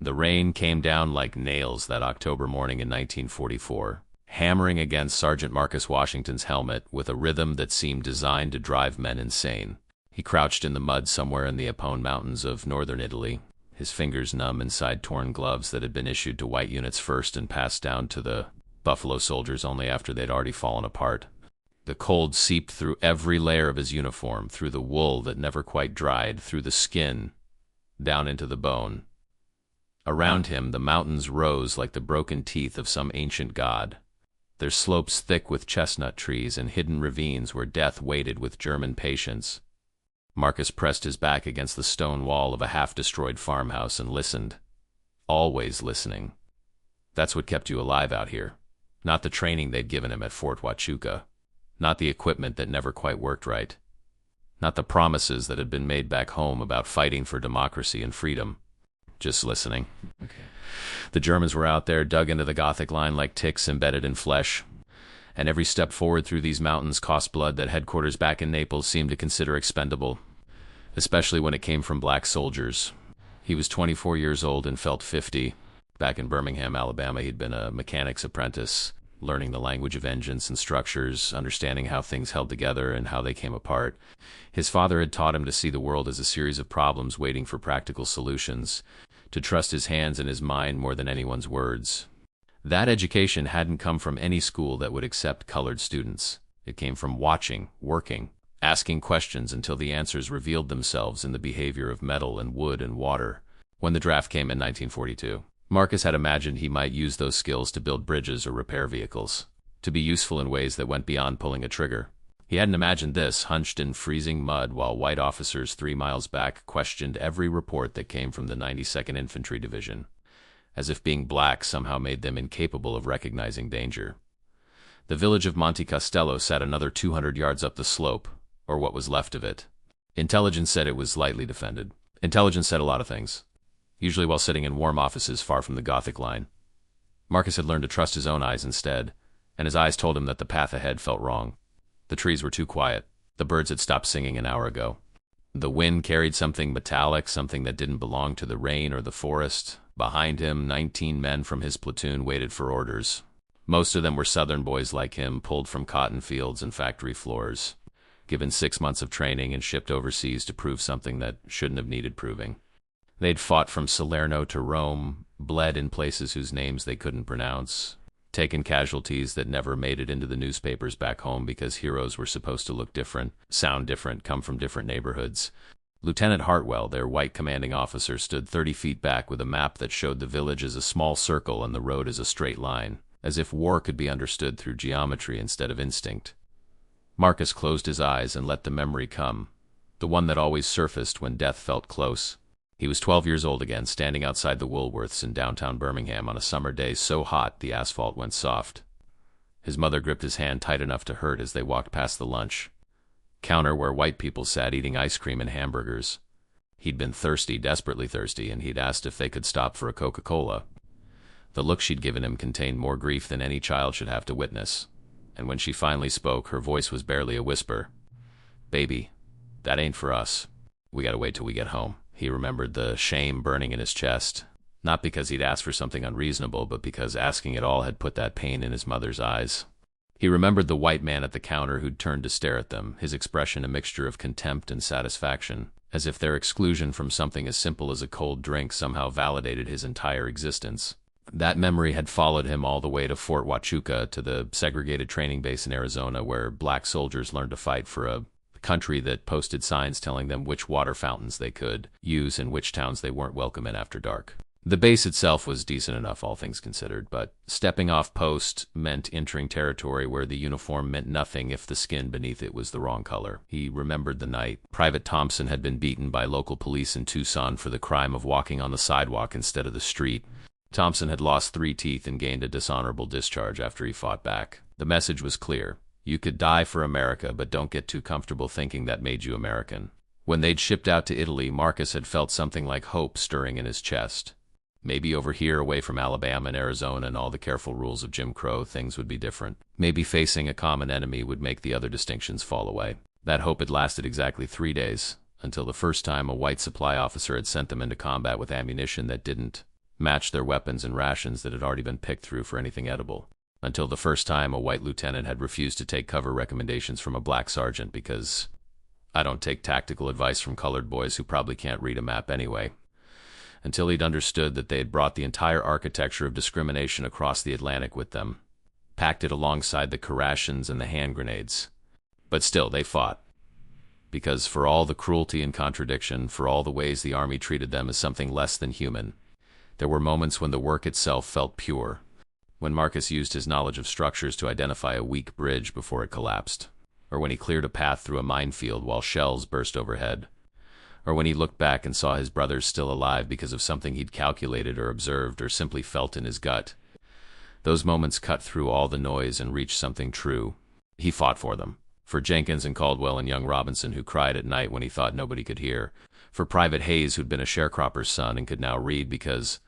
The rain came down like nails that October morning in 1944, hammering against Sergeant Marcus Washington's helmet with a rhythm that seemed designed to drive men insane. He crouched in the mud somewhere in the Apone Mountains of northern Italy, his fingers numb inside torn gloves that had been issued to white units first and passed down to the Buffalo soldiers only after they'd already fallen apart. The cold seeped through every layer of his uniform, through the wool that never quite dried, through the skin, down into the bone. Around him, the mountains rose like the broken teeth of some ancient god, their slopes thick with chestnut trees and hidden ravines where death waited with German patience. Marcus pressed his back against the stone wall of a half-destroyed farmhouse and listened, always listening. That's what kept you alive out here, not the training they'd given him at Fort Huachuca, not the equipment that never quite worked right, not the promises that had been made back home about fighting for democracy and freedom. Just listening. Okay. The Germans were out there, dug into the Gothic Line like ticks embedded in flesh, and every step forward through these mountains cost blood that headquarters back in Naples seemed to consider expendable, especially when it came from black soldiers. He was 24 years old and felt 50. Back in Birmingham, Alabama, he'd been a mechanic's apprentice, learning the language of engines and structures, understanding how things held together and how they came apart. His father had taught him to see the world as a series of problems waiting for practical solutions, to trust his hands and his mind more than anyone's words. That education hadn't come from any school that would accept colored students. It came from watching, working, asking questions until the answers revealed themselves in the behavior of metal and wood and water. When the draft came in 1942, Marcus had imagined he might use those skills to build bridges or repair vehicles, to be useful in ways that went beyond pulling a trigger. He hadn't imagined this, hunched in freezing mud while white officers 3 miles back questioned every report that came from the 92nd Infantry Division, as if being black somehow made them incapable of recognizing danger. The village of Monte Castello sat another 200 yards up the slope, or what was left of it. Intelligence said it was lightly defended. Intelligence said a lot of things, usually while sitting in warm offices far from the Gothic Line. Marcus had learned to trust his own eyes instead, and his eyes told him that the path ahead felt wrong. The trees were too quiet. The birds had stopped singing an hour ago. The wind carried something metallic, something that didn't belong to the rain or the forest. Behind him, 19 men from his platoon waited for orders. Most of them were Southern boys like him, pulled from cotton fields and factory floors, given 6 months of training and shipped overseas to prove something that shouldn't have needed proving. They'd fought from Salerno to Rome, bled in places whose names they couldn't pronounce, taken casualties that never made it into the newspapers back home because heroes were supposed to look different, sound different, come from different neighborhoods. Lieutenant Hartwell, their white commanding officer, stood 30 feet back with a map that showed the village as a small circle and the road as a straight line, as if war could be understood through geometry instead of instinct. Marcus closed his eyes and let the memory come, the one that always surfaced when death felt close. He was 12 years old again, standing outside the Woolworths in downtown Birmingham on a summer day so hot the asphalt went soft. His mother gripped his hand tight enough to hurt as they walked past the lunch counter where white people sat eating ice cream and hamburgers. He'd been thirsty, desperately thirsty, and he'd asked if they could stop for a Coca-Cola. The look she'd given him contained more grief than any child should have to witness, and when she finally spoke, her voice was barely a whisper. "Baby, that ain't for us. We gotta wait till we get home." He remembered the shame burning in his chest, not because he'd asked for something unreasonable, but because asking it all had put that pain in his mother's eyes. He remembered the white man at the counter who'd turned to stare at them, his expression a mixture of contempt and satisfaction, as if their exclusion from something as simple as a cold drink somehow validated his entire existence. That memory had followed him all the way to Fort Huachuca, to the segregated training base in Arizona where black soldiers learned to fight for a country that posted signs telling them which water fountains they could use and which towns they weren't welcome in after dark. The base itself was decent enough, all things considered, but stepping off post meant entering territory where the uniform meant nothing if the skin beneath it was the wrong color. He remembered the night Private Thompson had been beaten by local police in Tucson for the crime of walking on the sidewalk instead of the street. Thompson had lost 3 teeth and gained a dishonorable discharge after he fought back. The message was clear. You could die for America, but don't get too comfortable thinking that made you American. When they'd shipped out to Italy, Marcus had felt something like hope stirring in his chest. Maybe over here, away from Alabama and Arizona and all the careful rules of Jim Crow, things would be different. Maybe facing a common enemy would make the other distinctions fall away. That hope had lasted exactly 3 days, until the first time a white supply officer had sent them into combat with ammunition that didn't matched their weapons and rations that had already been picked through for anything edible. Until the first time a white lieutenant had refused to take cover recommendations from a black sergeant because I don't take tactical advice from colored boys who probably can't read a map anyway. Until he'd understood that they had brought the entire architecture of discrimination across the Atlantic with them, packed it alongside the rations and the hand grenades. But still, they fought. Because for all the cruelty and contradiction, for all the ways the army treated them as something less than human, there were moments when the work itself felt pure. When Marcus used his knowledge of structures to identify a weak bridge before it collapsed, or when he cleared a path through a minefield while shells burst overhead, or when he looked back and saw his brothers still alive because of something he'd calculated or observed or simply felt in his gut. Those moments cut through all the noise and reached something true. He fought for them. For Jenkins and Caldwell and young Robinson, who cried at night when he thought nobody could hear. For Private Hayes, who'd been a sharecropper's son and could now read because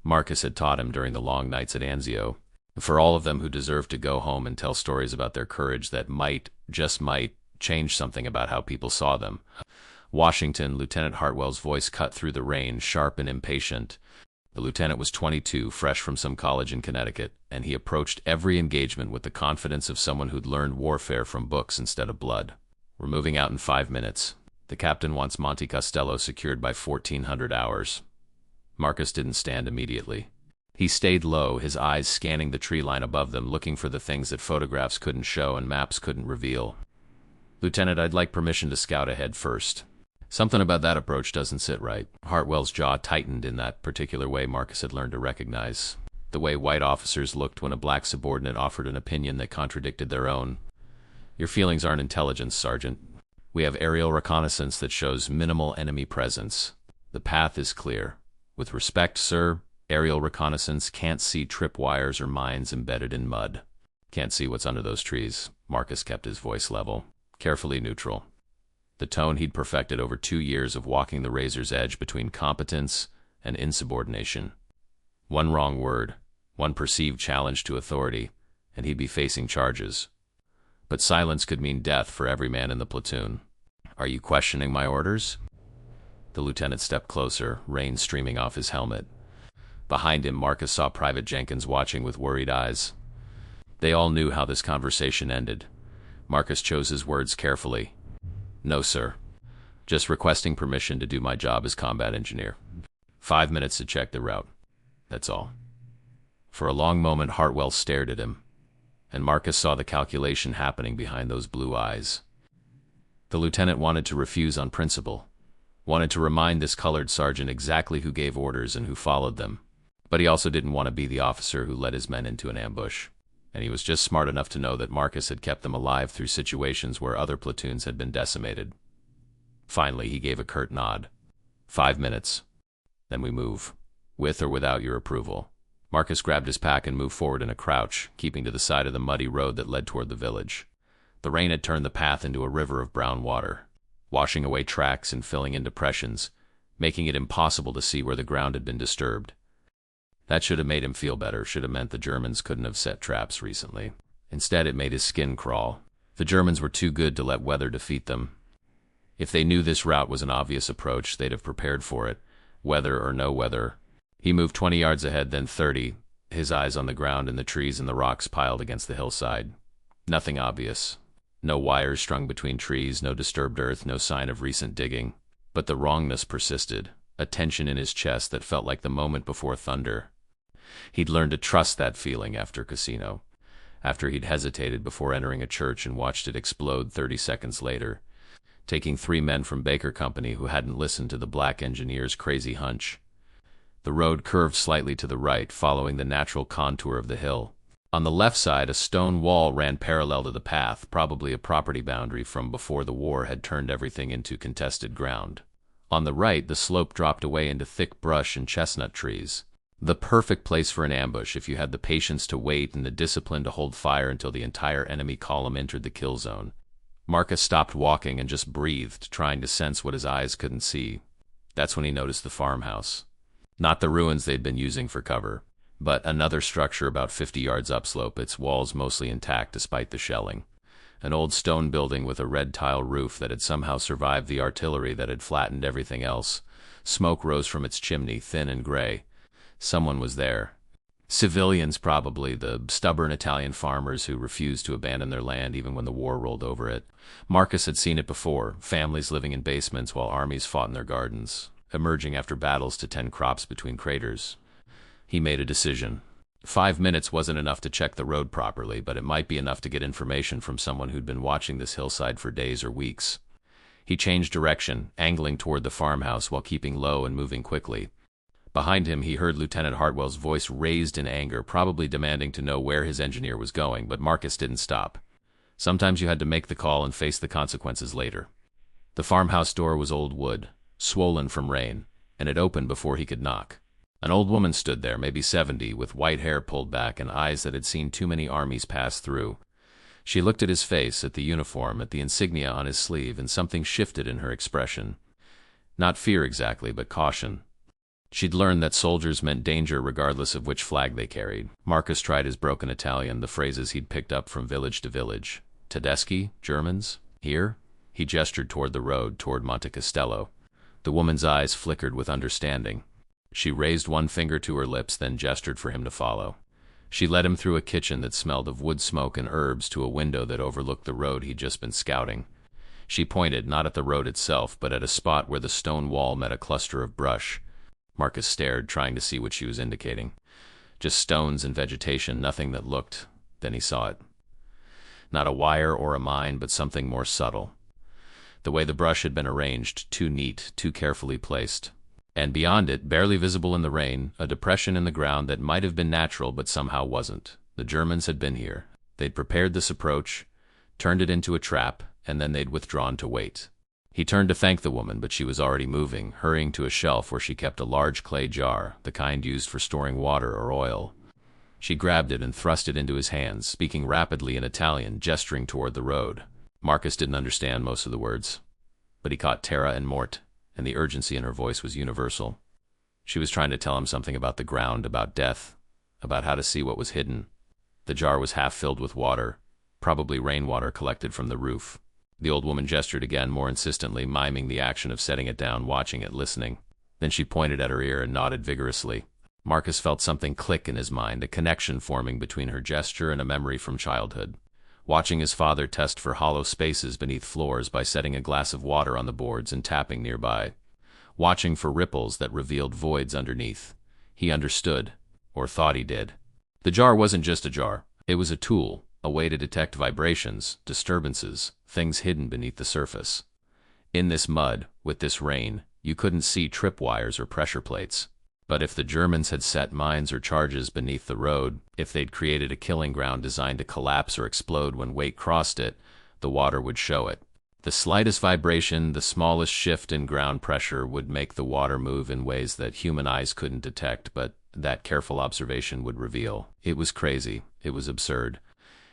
Marcus had taught him during the long nights at Anzio. For all of them who deserved to go home and tell stories about their courage that might, just might, change something about how people saw them. Washington, Lieutenant Hartwell's voice cut through the rain, sharp and impatient. The lieutenant was 22, fresh from some college in Connecticut, and he approached every engagement with the confidence of someone who'd learned warfare from books instead of blood. We're moving out in 5 minutes. The captain wants Monte Castello secured by 1400 hours. Marcus didn't stand immediately. He stayed low, his eyes scanning the tree line above them, looking for the things that photographs couldn't show and maps couldn't reveal. Lieutenant, I'd like permission to scout ahead first. Something about that approach doesn't sit right. Hartwell's jaw tightened in that particular way Marcus had learned to recognize. The way white officers looked when a black subordinate offered an opinion that contradicted their own. Your feelings aren't intelligence, Sergeant. We have aerial reconnaissance that shows minimal enemy presence. The path is clear. With respect, sir, aerial reconnaissance can't see tripwires or mines embedded in mud. Can't see what's under those trees. Marcus kept his voice level, carefully neutral. The tone he'd perfected over 2 years of walking the razor's edge between competence and insubordination. One wrong word, one perceived challenge to authority, and he'd be facing charges. But silence could mean death for every man in the platoon. Are you questioning my orders? The lieutenant stepped closer, rain streaming off his helmet. Behind him, Marcus saw Private Jenkins watching with worried eyes. They all knew how this conversation ended. Marcus chose his words carefully. No, sir. Just requesting permission to do my job as combat engineer. 5 minutes to check the route. That's all. For a long moment, Hartwell stared at him, and Marcus saw the calculation happening behind those blue eyes. The lieutenant wanted to refuse on principle, wanted to remind this colored sergeant exactly who gave orders and who followed them, but he also didn't want to be the officer who led his men into an ambush. And he was just smart enough to know that Marcus had kept them alive through situations where other platoons had been decimated. Finally, he gave a curt nod. 5 minutes. Then we move. With or without your approval. Marcus grabbed his pack and moved forward in a crouch, keeping to the side of the muddy road that led toward the village. The rain had turned the path into a river of brown water, washing away tracks and filling in depressions, making it impossible to see where the ground had been disturbed. That should have made him feel better, should have meant the Germans couldn't have set traps recently. Instead, it made his skin crawl. The Germans were too good to let weather defeat them. If they knew this route was an obvious approach, they'd have prepared for it, weather or no weather. He moved 20 yards ahead, then 30, his eyes on the ground and the trees and the rocks piled against the hillside. Nothing obvious. No wires strung between trees, no disturbed earth, no sign of recent digging. But the wrongness persisted, a tension in his chest that felt like the moment before thunder. He'd learned to trust that feeling after Casino, after he'd hesitated before entering a church and watched it explode 30 seconds later, taking 3 men from Baker Company who hadn't listened to the black engineer's crazy hunch. The road curved slightly to the right, following the natural contour of the hill. On the left side, a stone wall ran parallel to the path, probably a property boundary from before the war had turned everything into contested ground. On the right, the slope dropped away into thick brush and chestnut trees. The perfect place for an ambush if you had the patience to wait and the discipline to hold fire until the entire enemy column entered the kill zone. Marcus stopped walking and just breathed, trying to sense what his eyes couldn't see. That's when he noticed the farmhouse. Not the ruins they'd been using for cover, but another structure about 50 yards upslope, its walls mostly intact despite the shelling. An old stone building with a red tile roof that had somehow survived the artillery that had flattened everything else. Smoke rose from its chimney, thin and gray. Someone was there. Civilians, probably, the stubborn Italian farmers who refused to abandon their land even when the war rolled over it. Marcus had seen it before, families living in basements while armies fought in their gardens, emerging after battles to tend crops between craters. He made a decision. 5 minutes wasn't enough to check the road properly, but it might be enough to get information from someone who'd been watching this hillside for days or weeks. He changed direction, angling toward the farmhouse while keeping low and moving quickly. Behind him, he heard Lieutenant Hartwell's voice raised in anger, probably demanding to know where his engineer was going, but Marcus didn't stop. Sometimes you had to make the call and face the consequences later. The farmhouse door was old wood, swollen from rain, and it opened before he could knock. An old woman stood there, maybe 70, with white hair pulled back and eyes that had seen too many armies pass through. She looked at his face, at the uniform, at the insignia on his sleeve, and something shifted in her expression. Not fear exactly, but caution. She'd learned that soldiers meant danger regardless of which flag they carried. Marcus tried his broken Italian, the phrases he'd picked up from village to village. Tedeschi? Germans? Here? He gestured toward the road, toward Monte Castello. The woman's eyes flickered with understanding. She raised one finger to her lips, then gestured for him to follow. She led him through a kitchen that smelled of wood smoke and herbs to a window that overlooked the road he'd just been scouting. She pointed, not at the road itself, but at a spot where the stone wall met a cluster of brush. Marcus stared, trying to see what she was indicating. Just stones and vegetation, nothing that looked. Then he saw it. Not a wire or a mine, but something more subtle. The way the brush had been arranged, too neat, too carefully placed. And beyond it, barely visible in the rain, a depression in the ground that might have been natural but somehow wasn't. The Germans had been here. They'd prepared this approach, turned it into a trap, and then they'd withdrawn to wait. He turned to thank the woman, but she was already moving, hurrying to a shelf where she kept a large clay jar, the kind used for storing water or oil. She grabbed it and thrust it into his hands, speaking rapidly in Italian, gesturing toward the road. Marcus didn't understand most of the words, but he caught terra and mort, and the urgency in her voice was universal. She was trying to tell him something about the ground, about death, about how to see what was hidden. The jar was half filled with water, probably rainwater collected from the roof. The old woman gestured again, more insistently, miming the action of setting it down, watching it, listening. Then she pointed at her ear and nodded vigorously. Marcus felt something click in his mind, a connection forming between her gesture and a memory from childhood. Watching his father test for hollow spaces beneath floors by setting a glass of water on the boards and tapping nearby. Watching for ripples that revealed voids underneath. He understood, or thought he did. The jar wasn't just a jar. It was a tool, a way to detect vibrations, disturbances, things hidden beneath the surface. In this mud, with this rain, you couldn't see tripwires or pressure plates. But if the Germans had set mines or charges beneath the road, if they'd created a killing ground designed to collapse or explode when weight crossed it, the water would show it. The slightest vibration, the smallest shift in ground pressure would make the water move in ways that human eyes couldn't detect, but that careful observation would reveal. It was crazy. It was absurd.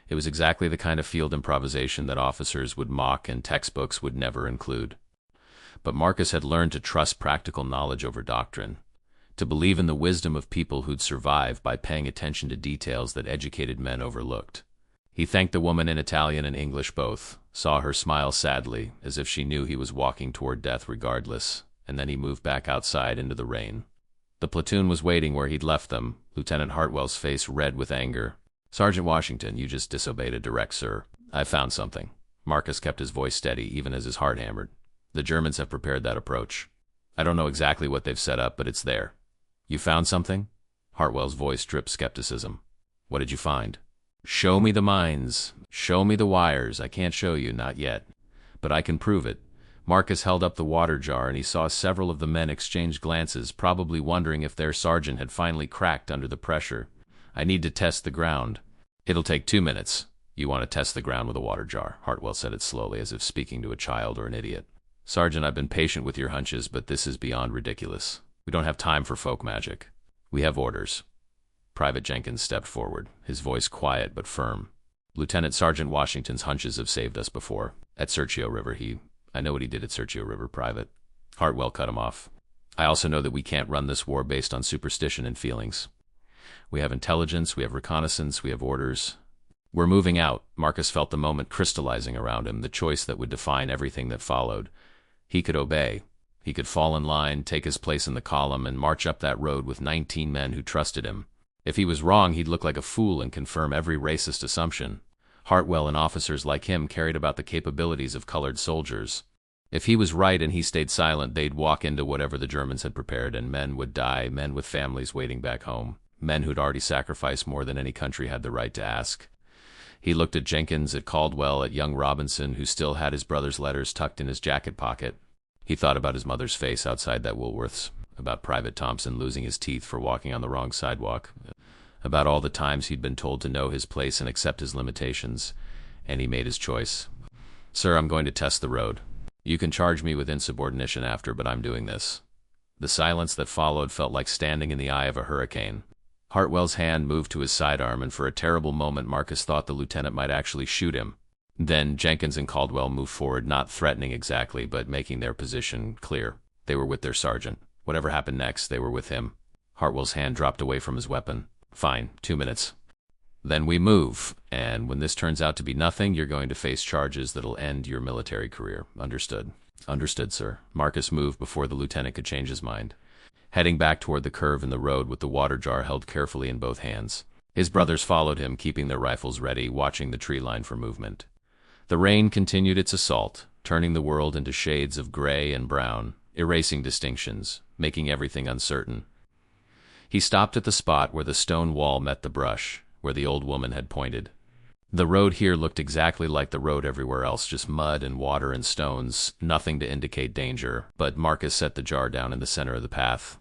It was exactly the kind of field improvisation that officers would mock and textbooks would never include. But Marcus had learned to trust practical knowledge over doctrine, to believe in the wisdom of people who'd survive by paying attention to details that educated men overlooked. He thanked the woman in Italian and English both, saw her smile sadly, as if she knew he was walking toward death regardless, and then he moved back outside into the rain. The platoon was waiting where he'd left them, Lieutenant Hartwell's face red with anger. "Sergeant Washington, you just disobeyed a direct, sir. I've found something." Marcus kept his voice steady, even as his heart hammered. "The Germans have prepared that approach. I don't know exactly what they've set up, but it's there." "You found something?" Hartwell's voice dripped skepticism. "What did you find?" "Show me the mines. Show me the wires. I can't show you, not yet. But I can prove it." Marcus held up the water jar and he saw several of the men exchange glances, probably wondering if their sergeant had finally cracked under the pressure. "I need to test the ground." "It'll take 2 minutes. You want to test the ground with a water jar." Hartwell said it slowly, as if speaking to a child or an idiot. "Sergeant, I've been patient with your hunches, but this is beyond ridiculous. We don't have time for folk magic. We have orders." Private Jenkins stepped forward, his voice quiet but firm. "Lieutenant Sergeant Washington's hunches have saved us before. At Serchio River, I know what he did at Serchio River, Private." Hartwell cut him off. "I also know that we can't run this war based on superstition and feelings. We have intelligence, we have reconnaissance, we have orders. We're moving out." Marcus felt the moment crystallizing around him, the choice that would define everything that followed. He could obey, He could fall in line, take his place in the column, and march up that road with 19 men who trusted him. If he was wrong, he'd look like a fool and confirm every racist assumption. Hartwell and officers like him carried about the capabilities of colored soldiers. If he was right and he stayed silent, they'd walk into whatever the Germans had prepared, and men would die, men with families waiting back home, men who'd already sacrificed more than any country had the right to ask. He looked at Jenkins, at Caldwell, at young Robinson, who still had his brother's letters tucked in his jacket pocket. He thought about his mother's face outside that Woolworth's, about Private Thompson losing his teeth for walking on the wrong sidewalk, about all the times he'd been told to know his place and accept his limitations, and he made his choice. "Sir, I'm going to test the road. You can charge me with insubordination after, but I'm doing this." The silence that followed felt like standing in the eye of a hurricane. Hartwell's hand moved to his sidearm, and for a terrible moment Marcus thought the lieutenant might actually shoot him. Then Jenkins and Caldwell moved forward, not threatening exactly, but making their position clear. They were with their sergeant. Whatever happened next, they were with him. Hartwell's hand dropped away from his weapon. "Fine, 2 minutes. Then we move, and when this turns out to be nothing, you're going to face charges that'll end your military career. Understood?" "Understood, sir." Marcus moved before the lieutenant could change his mind, heading back toward the curve in the road with the water jar held carefully in both hands. His brothers followed him, keeping their rifles ready, watching the tree line for movement. The rain continued its assault, turning the world into shades of gray and brown, erasing distinctions, making everything uncertain. He stopped at the spot where the stone wall met the brush, where the old woman had pointed. The road here looked exactly like the road everywhere else, just mud and water and stones, nothing to indicate danger, but Marcus set the jar down in the center of the path,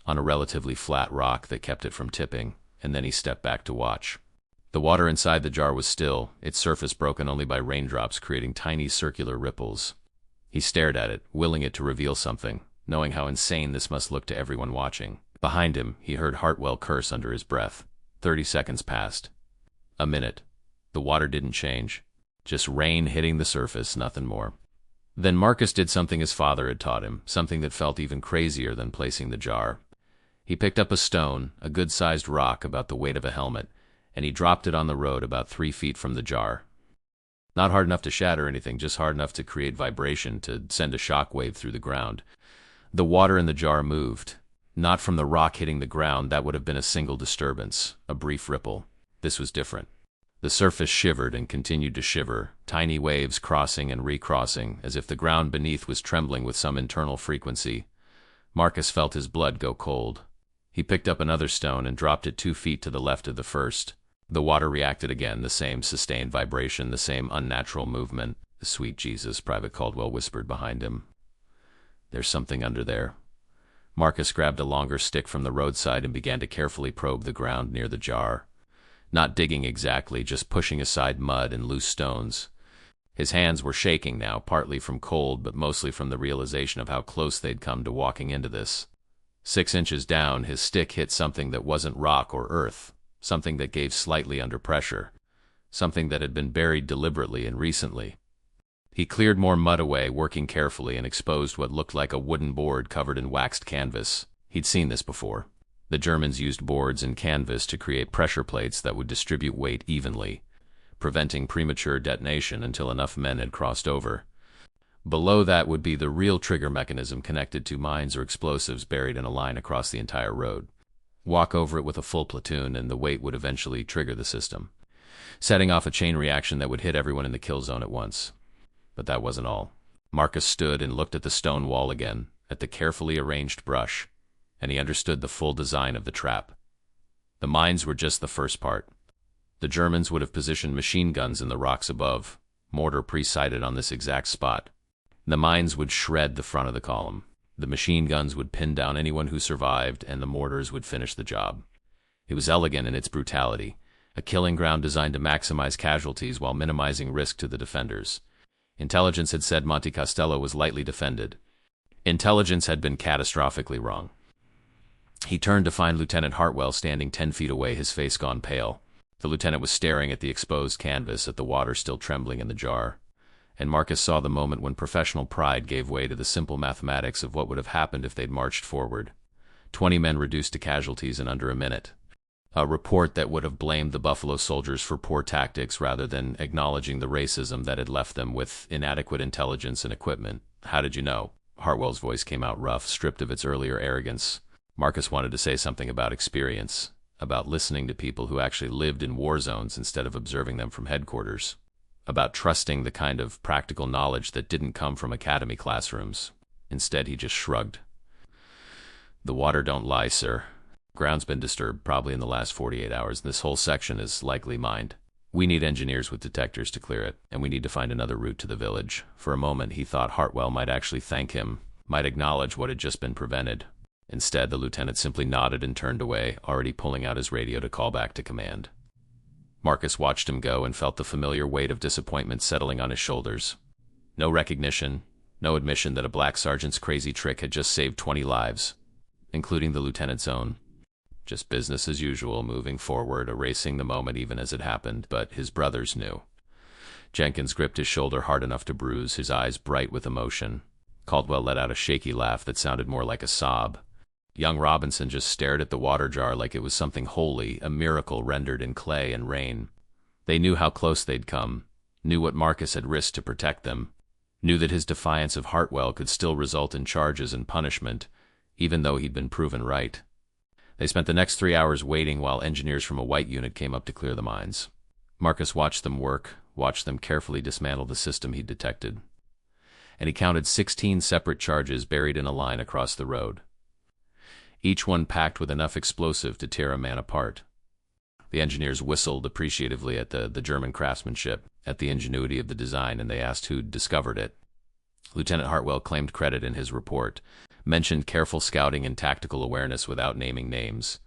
on a relatively flat rock that kept it from tipping, and then he stepped back to watch. The water inside the jar was still, its surface broken only by raindrops creating tiny circular ripples. He stared at it, willing it to reveal something, knowing how insane this must look to everyone watching. Behind him, he heard Hartwell curse under his breath. 30 seconds passed. A minute. The water didn't change. Just rain hitting the surface, nothing more. Then Marcus did something his father had taught him, something that felt even crazier than placing the jar. He picked up a stone, a good-sized rock about the weight of a helmet, and he dropped it on the road about 3 feet from the jar. Not hard enough to shatter anything, just hard enough to create vibration, to send a shock wave through the ground. The water in the jar moved. Not from the rock hitting the ground, that would have been a single disturbance, a brief ripple. This was different. The surface shivered and continued to shiver, tiny waves crossing and recrossing, as if the ground beneath was trembling with some internal frequency. Marcus felt his blood go cold. He picked up another stone and dropped it 2 feet to the left of the first. The water reacted again, the same sustained vibration, the same unnatural movement. "Sweet Jesus," Private Caldwell whispered behind him. "There's something under there." Marcus grabbed a longer stick from the roadside and began to carefully probe the ground near the jar. Not digging exactly, just pushing aside mud and loose stones. His hands were shaking now, partly from cold, but mostly from the realization of how close they'd come to walking into this. 6 inches down, his stick hit something that wasn't rock or earth, something that gave slightly under pressure, something that had been buried deliberately and recently. He cleared more mud away, working carefully, and exposed what looked like a wooden board covered in waxed canvas. He'd seen this before. The Germans used boards and canvas to create pressure plates that would distribute weight evenly, preventing premature detonation until enough men had crossed over. Below that would be the real trigger mechanism connected to mines or explosives buried in a line across the entire road. Walk over it with a full platoon, and the weight would eventually trigger the system, setting off a chain reaction that would hit everyone in the kill zone at once. But that wasn't all. Marcus stood and looked at the stone wall again, at the carefully arranged brush, and he understood the full design of the trap. The mines were just the first part. The Germans would have positioned machine guns in the rocks above, mortar pre-sighted on this exact spot. The mines would shred the front of the column. The machine guns would pin down anyone who survived, and the mortars would finish the job. It was elegant in its brutality, a killing ground designed to maximize casualties while minimizing risk to the defenders. Intelligence had said Monte Castello was lightly defended. Intelligence had been catastrophically wrong. He turned to find Lieutenant Hartwell standing 10 feet away, his face gone pale. The lieutenant was staring at the exposed canvas, at the water still trembling in the jar. And Marcus saw the moment when professional pride gave way to the simple mathematics of what would have happened if they'd marched forward. 20 men reduced to casualties in under a minute. A report that would have blamed the Buffalo Soldiers for poor tactics rather than acknowledging the racism that had left them with inadequate intelligence and equipment. "How did you know?" Hartwell's voice came out rough, stripped of its earlier arrogance. Marcus wanted to say something about experience, about listening to people who actually lived in war zones instead of observing them from headquarters, about trusting the kind of practical knowledge that didn't come from academy classrooms. Instead, he just shrugged. "The water don't lie, sir. Ground's been disturbed, probably in the last 48 hours. This whole section is likely mined. We need engineers with detectors to clear it, and we need to find another route to the village." For a moment, he thought Hartwell might actually thank him, might acknowledge what had just been prevented. Instead, the lieutenant simply nodded and turned away, already pulling out his radio to call back to command. Marcus watched him go and felt the familiar weight of disappointment settling on his shoulders. No recognition, no admission that a black sergeant's crazy trick had just saved 20 lives, including the lieutenant's own. Just business as usual, moving forward, erasing the moment even as it happened, but his brothers knew. Jenkins gripped his shoulder hard enough to bruise, his eyes bright with emotion. Caldwell let out a shaky laugh that sounded more like a sob. Young Robinson just stared at the water jar like it was something holy, a miracle rendered in clay and rain. They knew how close they'd come, knew what Marcus had risked to protect them, knew that his defiance of Hartwell could still result in charges and punishment, even though he'd been proven right. They spent the next 3 hours waiting while engineers from a white unit came up to clear the mines. Marcus watched them work, watched them carefully dismantle the system he'd detected. And he counted 16 separate charges buried in a line across the road, each one packed with enough explosive to tear a man apart. The engineers whistled appreciatively at the German craftsmanship, at the ingenuity of the design, and they asked who'd discovered it. Lieutenant Hartwell claimed credit in his report, mentioned careful scouting and tactical awareness without naming names.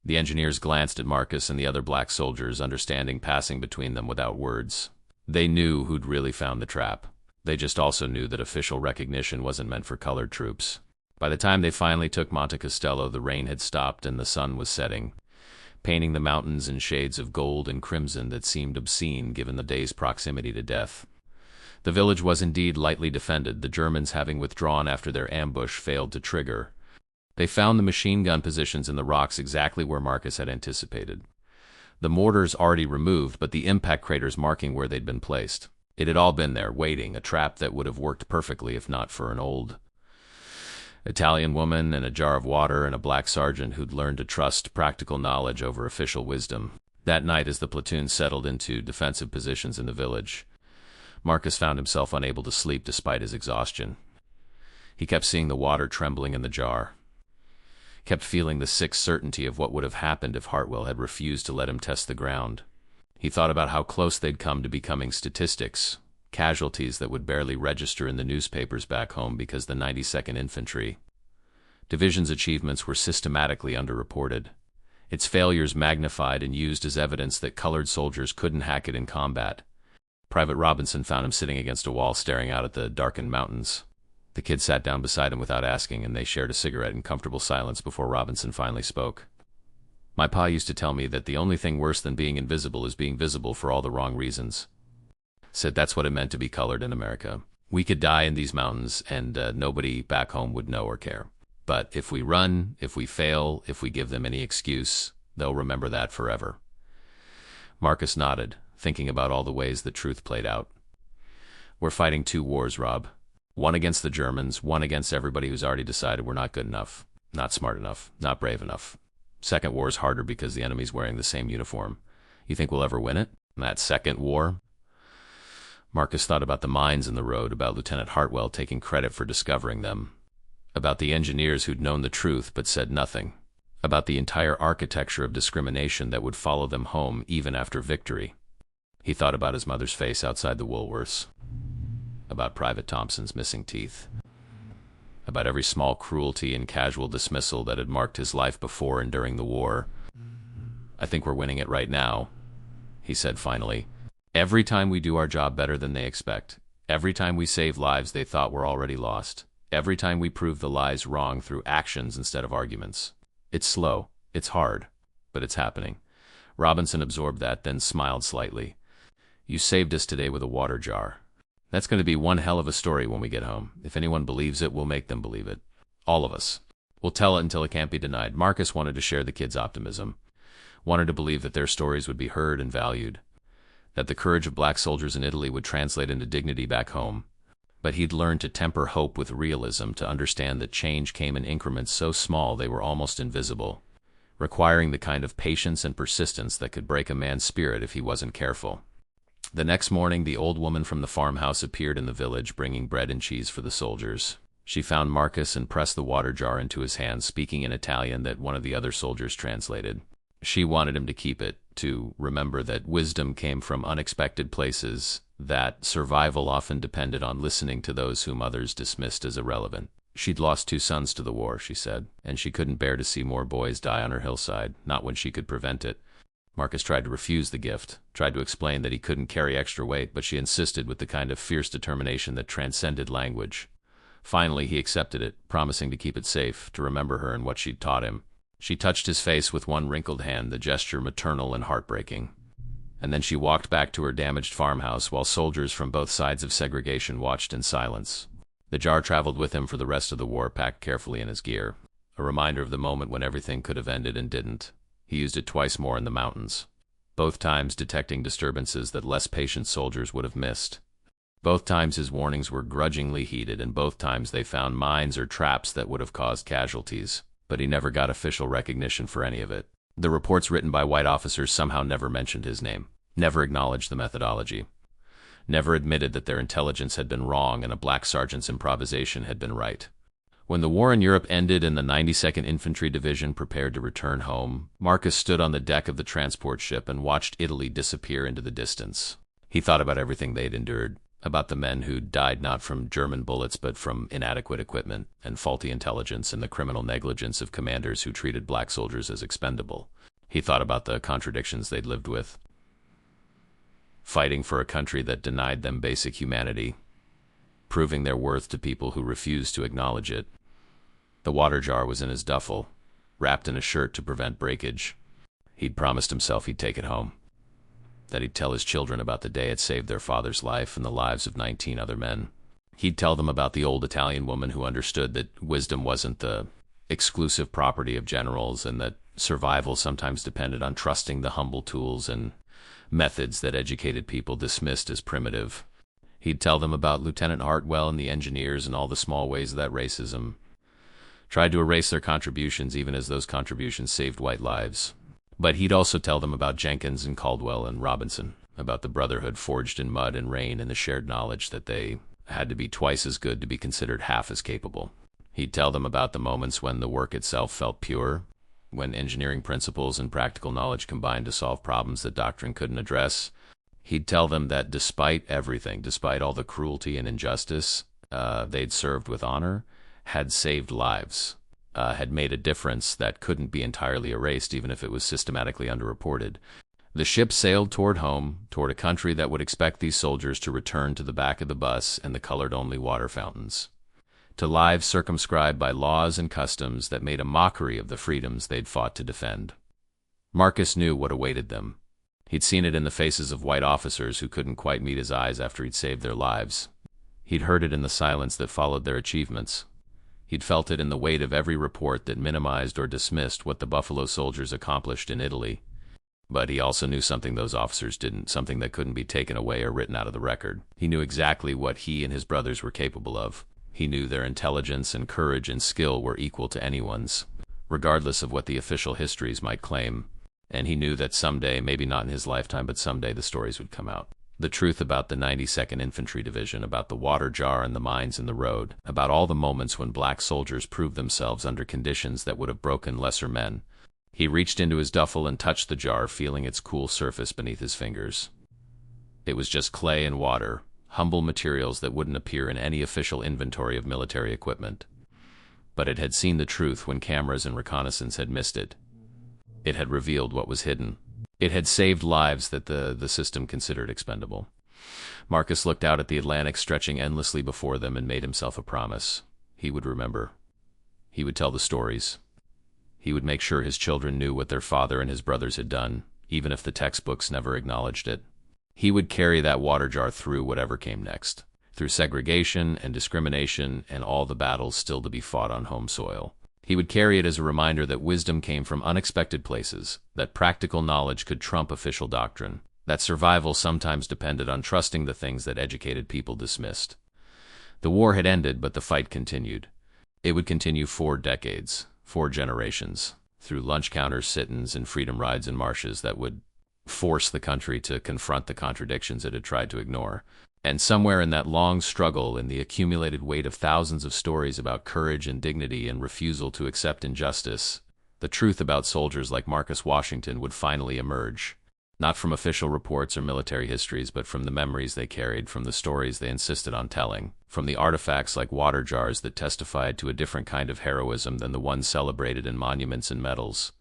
The engineers glanced at Marcus and the other black soldiers, understanding passing between them without words. They knew who'd really found the trap. They just also knew that official recognition wasn't meant for colored troops. By the time they finally took Monte Castello, the rain had stopped and the sun was setting, painting the mountains in shades of gold and crimson that seemed obscene given the day's proximity to death. The village was indeed lightly defended, the Germans having withdrawn after their ambush failed to trigger. They found the machine gun positions in the rocks exactly where Marcus had anticipated. The mortars already removed, but the impact craters marking where they'd been placed. It had all been there, waiting, a trap that would have worked perfectly if not for an old Italian woman and a jar of water and a black sergeant who'd learned to trust practical knowledge over official wisdom. That night, as the platoon settled into defensive positions in the village, Marcus found himself unable to sleep despite his exhaustion. He kept seeing the water trembling in the jar, kept feeling the sick certainty of what would have happened if Hartwell had refused to let him test the ground. He thought about how close they'd come to becoming statistics, casualties that would barely register in the newspapers back home because the 92nd Infantry Division's achievements were systematically underreported, its failures magnified and used as evidence that colored soldiers couldn't hack it in combat. Private Robinson found him sitting against a wall staring out at the darkened mountains. The kid sat down beside him without asking, and they shared a cigarette in comfortable silence before Robinson finally spoke. "My pa used to tell me that the only thing worse than being invisible is being visible for all the wrong reasons. Said that's what it meant to be colored in America. We could die in these mountains, and nobody back home would know or care. But if we run, if we fail, if we give them any excuse, they'll remember that forever." Marcus nodded, thinking about all the ways that truth played out. "We're fighting 2 wars, Rob. One against the Germans, one against everybody who's already decided we're not good enough, not smart enough, not brave enough. Second war is harder because the enemy's wearing the same uniform. You think we'll ever win it? That second war?" Marcus thought about the mines in the road, about Lieutenant Hartwell taking credit for discovering them, about the engineers who'd known the truth but said nothing, about the entire architecture of discrimination that would follow them home even after victory. He thought about his mother's face outside the Woolworths, about Private Thompson's missing teeth, about every small cruelty and casual dismissal that had marked his life before and during the war. "I think we're winning it right now," he said finally. "Every time we do our job better than they expect, every time we save lives they thought were already lost, every time we prove the lies wrong through actions instead of arguments. It's slow, it's hard, but it's happening." Robinson absorbed that, then smiled slightly. "You saved us today with a water jar. That's going to be one hell of a story when we get home. If anyone believes it, we'll make them believe it. All of us. We'll tell it until it can't be denied." Marcus wanted to share the kids' optimism, wanted to believe that their stories would be heard and valued, that the courage of black soldiers in Italy would translate into dignity back home. But he'd learned to temper hope with realism, to understand that change came in increments so small they were almost invisible, requiring the kind of patience and persistence that could break a man's spirit if he wasn't careful. The next morning, the old woman from the farmhouse appeared in the village, bringing bread and cheese for the soldiers. She found Marcus and pressed the water jar into his hand, speaking in Italian that one of the other soldiers translated. She wanted him to keep it, to remember that wisdom came from unexpected places, that survival often depended on listening to those whom others dismissed as irrelevant. She'd lost 2 sons to the war, she said, and she couldn't bear to see more boys die on her hillside, not when she could prevent it. Marcus tried to refuse the gift, tried to explain that he couldn't carry extra weight, but she insisted with the kind of fierce determination that transcended language. Finally, he accepted it, promising to keep it safe, to remember her and what she'd taught him. She touched his face with one wrinkled hand, the gesture maternal and heartbreaking. And then she walked back to her damaged farmhouse while soldiers from both sides of segregation watched in silence. The jar traveled with him for the rest of the war, packed carefully in his gear, a reminder of the moment when everything could have ended and didn't. He used it twice more in the mountains, both times detecting disturbances that less patient soldiers would have missed. Both times his warnings were grudgingly heeded, and both times they found mines or traps that would have caused casualties. But he never got official recognition for any of it. The reports written by white officers somehow never mentioned his name, never acknowledged the methodology, never admitted that their intelligence had been wrong and a black sergeant's improvisation had been right. When the war in Europe ended and the 92nd Infantry Division prepared to return home, Marcus stood on the deck of the transport ship and watched Italy disappear into the distance. He thought about everything they'd endured, about the men who died not from German bullets but from inadequate equipment and faulty intelligence and the criminal negligence of commanders who treated black soldiers as expendable. He thought about the contradictions they'd lived with, fighting for a country that denied them basic humanity, proving their worth to people who refused to acknowledge it. The water jar was in his duffel, wrapped in a shirt to prevent breakage. He'd promised himself he'd take it home, that he'd tell his children about the day it saved their father's life and the lives of 19 other men. He'd tell them about the old Italian woman who understood that wisdom wasn't the exclusive property of generals and that survival sometimes depended on trusting the humble tools and methods that educated people dismissed as primitive. He'd tell them about Lieutenant Hartwell and the engineers and all the small ways that racism tried to erase their contributions, even as those contributions saved white lives. But he'd also tell them about Jenkins and Caldwell and Robinson, about the brotherhood forged in mud and rain and the shared knowledge that they had to be twice as good to be considered half as capable. He'd tell them about the moments when the work itself felt pure, when engineering principles and practical knowledge combined to solve problems that doctrine couldn't address. He'd tell them that despite everything, despite all the cruelty and injustice they'd served with honor, had saved lives, had made a difference that couldn't be entirely erased even if it was systematically underreported. The ship sailed toward home, toward a country that would expect these soldiers to return to the back of the bus and the colored-only water fountains, to lives circumscribed by laws and customs that made a mockery of the freedoms they'd fought to defend. Marcus knew what awaited them. He'd seen it in the faces of white officers who couldn't quite meet his eyes after he'd saved their lives. He'd heard it in the silence that followed their achievements. He'd felt it in the weight of every report that minimized or dismissed what the Buffalo Soldiers accomplished in Italy. But he also knew something those officers didn't, something that couldn't be taken away or written out of the record. He knew exactly what he and his brothers were capable of. He knew their intelligence and courage and skill were equal to anyone's, regardless of what the official histories might claim. And he knew that someday, maybe not in his lifetime, but someday the stories would come out. The truth about the 92nd Infantry Division, about the water jar and the mines in the road, about all the moments when black soldiers proved themselves under conditions that would have broken lesser men. He reached into his duffel and touched the jar, feeling its cool surface beneath his fingers. It was just clay and water, humble materials that wouldn't appear in any official inventory of military equipment. But it had seen the truth when cameras and reconnaissance had missed it. It had revealed what was hidden. It had saved lives that the system considered expendable. Marcus looked out at the Atlantic stretching endlessly before them and made himself a promise. He would remember. He would tell the stories. He would make sure his children knew what their father and his brothers had done, even if the textbooks never acknowledged it. He would carry that water jar through whatever came next, through segregation and discrimination and all the battles still to be fought on home soil. He would carry it as a reminder that wisdom came from unexpected places, that practical knowledge could trump official doctrine, that survival sometimes depended on trusting the things that educated people dismissed, The war had ended, but the fight continued. It would continue 4 decades, 4 generations, through lunch counters, sit-ins, and freedom rides in marshes that would force the country to confront the contradictions it had tried to ignore. And somewhere in that long struggle, in the accumulated weight of thousands of stories about courage and dignity and refusal to accept injustice, the truth about soldiers like Marcus Washington would finally emerge. Not from official reports or military histories, but from the memories they carried, from the stories they insisted on telling, from the artifacts like water jars that testified to a different kind of heroism than the ones celebrated in monuments and medals.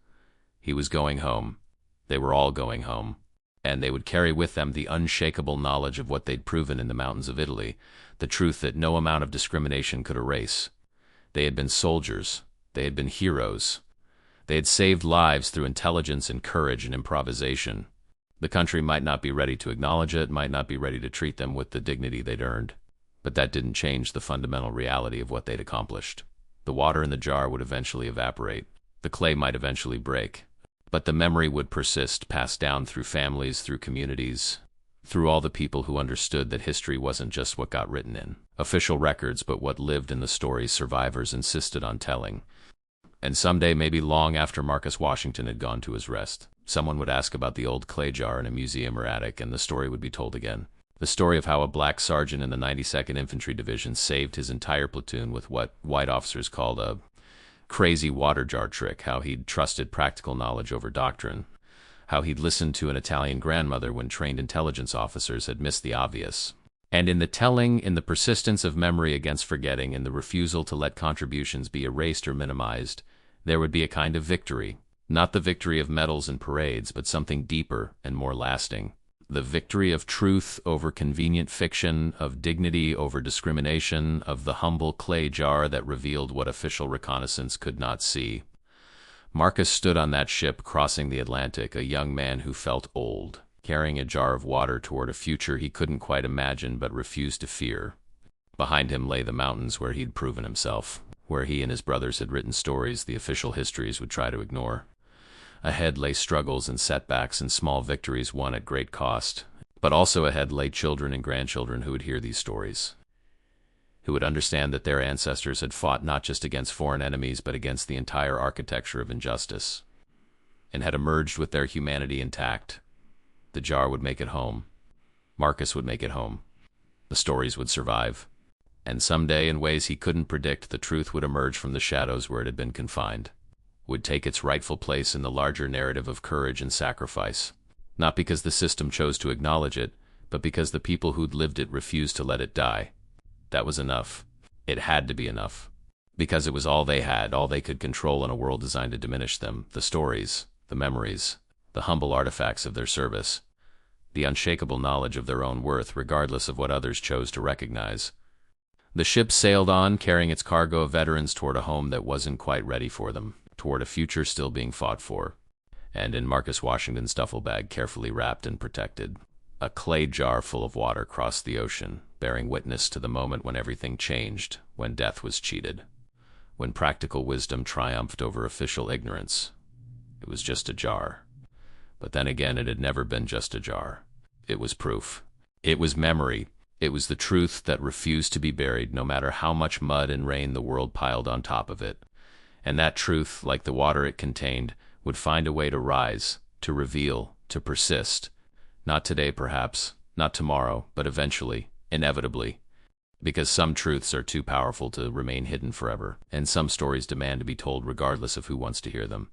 He was going home. They were all going home. And they would carry with them the unshakable knowledge of what they'd proven in the mountains of Italy, the truth that no amount of discrimination could erase. They had been soldiers. They had been heroes. They had saved lives through intelligence and courage and improvisation. The country might not be ready to acknowledge it, might not be ready to treat them with the dignity they'd earned, but that didn't change the fundamental reality of what they'd accomplished. The water in the jar would eventually evaporate. The clay might eventually break. But the memory would persist, passed down through families, through communities, through all the people who understood that history wasn't just what got written in official records, but what lived in the stories survivors insisted on telling. And someday, maybe long after Marcus Washington had gone to his rest, someone would ask about the old clay jar in a museum or attic, and the story would be told again. The story of how a black sergeant in the 92nd Infantry Division saved his entire platoon with what white officers called a crazy water jar trick, how he'd trusted practical knowledge over doctrine, how he'd listened to an Italian grandmother when trained intelligence officers had missed the obvious. And in the telling, in the persistence of memory against forgetting, in the refusal to let contributions be erased or minimized, there would be a kind of victory. Not the victory of medals and parades, but something deeper and more lasting. The victory of truth over convenient fiction, of dignity over discrimination, of the humble clay jar that revealed what official reconnaissance could not see. Marcus stood on that ship crossing the Atlantic, a young man who felt old, carrying a jar of water toward a future he couldn't quite imagine but refused to fear. Behind him lay the mountains where he'd proven himself, where he and his brothers had written stories the official histories would try to ignore. Ahead lay struggles and setbacks and small victories won at great cost, but also ahead lay children and grandchildren who would hear these stories, who would understand that their ancestors had fought not just against foreign enemies but against the entire architecture of injustice, and had emerged with their humanity intact. The jar would make it home. Marcus would make it home. The stories would survive. And someday, in ways he couldn't predict, the truth would emerge from the shadows where it had been confined, would take its rightful place in the larger narrative of courage and sacrifice, not because the system chose to acknowledge it, but because the people who'd lived it refused to let it die. That was enough. It had to be enough. Because it was all they had, all they could control in a world designed to diminish them, the stories, the memories, the humble artifacts of their service, the unshakable knowledge of their own worth regardless of what others chose to recognize. The ship sailed on, carrying its cargo of veterans toward a home that wasn't quite ready for them, toward a future still being fought for. And in Marcus Washington's duffel bag, carefully wrapped and protected, a clay jar full of water crossed the ocean, bearing witness to the moment when everything changed, when death was cheated, when practical wisdom triumphed over official ignorance. It was just a jar. But then again, it had never been just a jar. It was proof. It was memory. It was the truth that refused to be buried, no matter how much mud and rain the world piled on top of it. And that truth, like the water it contained, would find a way to rise, to reveal, to persist. Not today, perhaps, not tomorrow, but eventually, inevitably. Because some truths are too powerful to remain hidden forever, and some stories demand to be told regardless of who wants to hear them.